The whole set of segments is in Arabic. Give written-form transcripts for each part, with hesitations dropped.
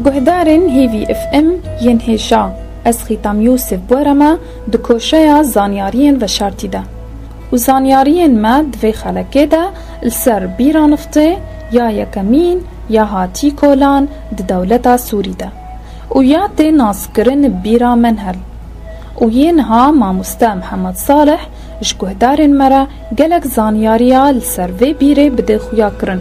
گهدارن هیوی اف ام ینهشا از خیتام یوسف بورما دکوشیا زانیارین و شرطی ده و زانیارین ما دوی خلقه ده السر بیرانفته یا یکمین یا هاتی کولان ده دولتا سوری ده و یا ده ناسکرن بیرا منهل و ینها ماموستا محمد صالح اش گهدارن مرا گلک زانیاریا السر وی بیره بده خویا کرن.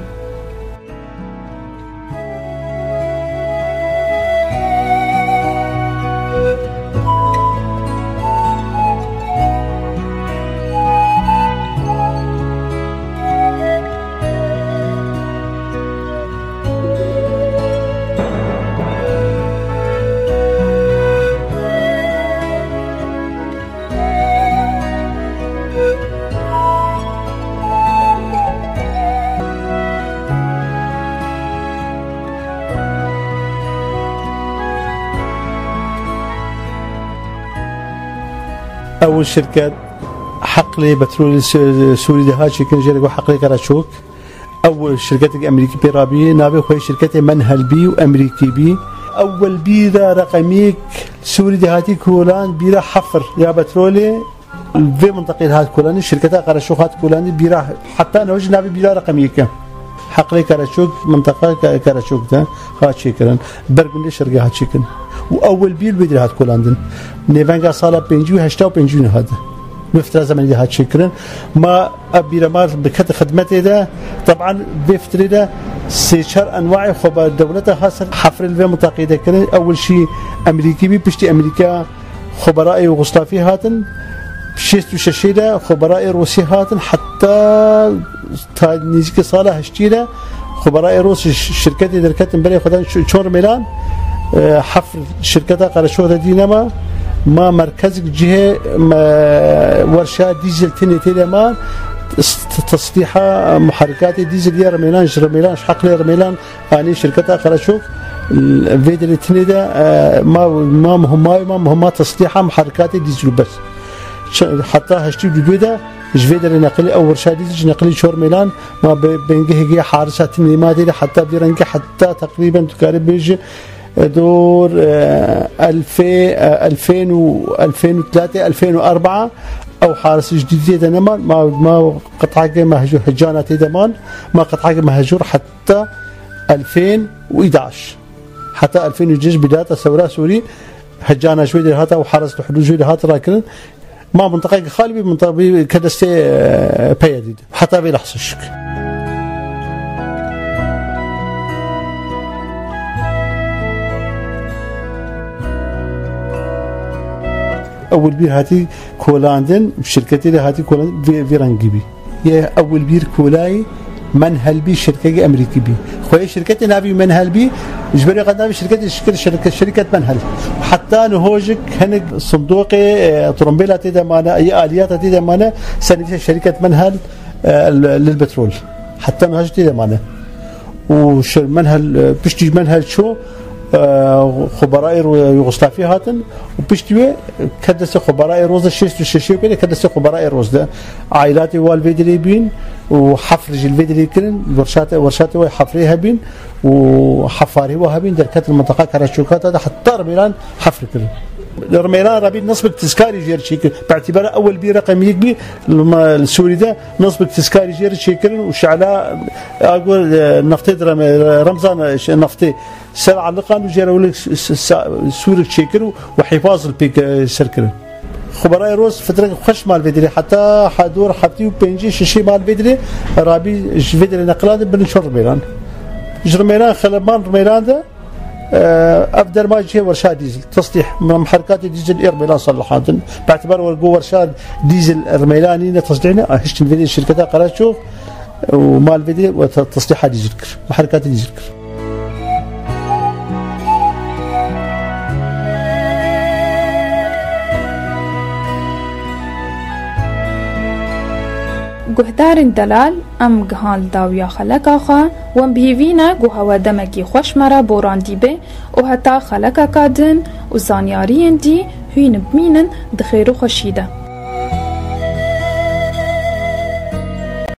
أول شركة حقلي بترول سوري ده هاتشي كان جرى حقلي كراشوك. أول شركة أمريكي بيرابي نابي خوي شركة منهل بي وأمريكي بي. أول بيرا رقميك سوري ده هاتي كولان بيرا حفر يا بترولي في منطقة هات كولاني شركة كراشوك هات كولاني بيرا حتى أنا وجه نابي بيرا رقميك حقلي كراشوك منطقة كراشوك ده هاتشي كرن برجندي شركة هاتشي كرن. وأول بير بدري هات كولاندن نيفانجا صالة بينجو هشتا وبينجون هذا بفترة زمنية هات شكرا ما أبي رمار بكت خدمته ده طبعا بفترة ده سيشار أنواع خبر دولتها خاصة حفر الفي متقيدة كده أول شيء أمريكي بيشتي أمريكا خبراء يوغوسلافي هاتن بشيست وششيدة خبراء روسي هاتن حتى نيجي صالة هشتيرة خبراء روس شركات دركات بلي خدان شور ميلان حفر شركتها قرشوها دينما ما مركز جهة ورشة ديزل تني ما تصليح محركات ديزل يا رميلان رميلان حقل رميلان يعني شركتها قرشوك الفيديو تني ده ما مهمة تصليح محركات ديزل بس حتى هشتي جديدة جفيدر نقلي أو ورشة ديزل نقلي شور ميلان ما بينجه حارسات ما دي حتى بيرنجه حتى تقريبا تقارب بيجي دور 2003 2004 او حارس جديد نمان ما قطعه مهجور هجانات دمان ما قطعه مهجور حتى 2011 حتى 2011 بدايه الثوره سوري هجانا شوي هذا وحرس الحدود شوي هذا راكن ما منطقه خالي منطقه كدستي بيديد حتى بيلحسش أول بير هاتي كولاندن بشركتي اللي هاتي كولاندن فيرانجيبي يا أول بير كولاي منهل بي شركة أمريكي بي خوي شركتي نابي منهل بي جبري قدامي شركة منهل حتى نهوجك هنك صندوقي طرمبيلة تيدا مانا أي آليات تيدا مانا سنة شركة منهل للبترول حتى نهوجك تيدا مانا وش منهل بشتي منهل شو خبراء يوغوسلافي هاتن وبشتوي كدس خبراء روز الشيست والشيشيو كده كدس خبراء روز ده عائلاتي والفيدري بين وحفرج الفيدري كلن ورشات وحفريها بين وحفاري وهابين دركات المنطقه كراشوكات هذا حتى رميلان حفر كلن رميلان رابين نصب تذكاري جيرشيك باعتباره اول بي رقم يكبي السوري ده نصب تذكاري جيرشيك وشعلاء اقول نفطي رمضان نفطي سبع لقان وجروا سوري تشيكر وحفاظ البيك سيركل خبراء روز فترة خش مال فيدري حتى حدور حبتي وبنجي شيء مال فيدري رابي فيدري نقلان بنشر ميلان جرميلان خلبان ميلان ده أفضل ما يجي ورشات ديزل تصليح محركات ديزل إرميلان صلحاتن باعتبار ورقو ورشات ديزل إرميلاني تصليحنا هشت الفيدري شركتها قرأت شوف ومال فيدري وتصليحها ديزل محركات ديزل گهدارن دلال ام گهان داویا خلقا خوا وم بهیوینا گو هوا دمکی خوش مرا بوراندی به و حتا خلقا کادن و زانیارین دی هین بمینن دخیرو خوشیده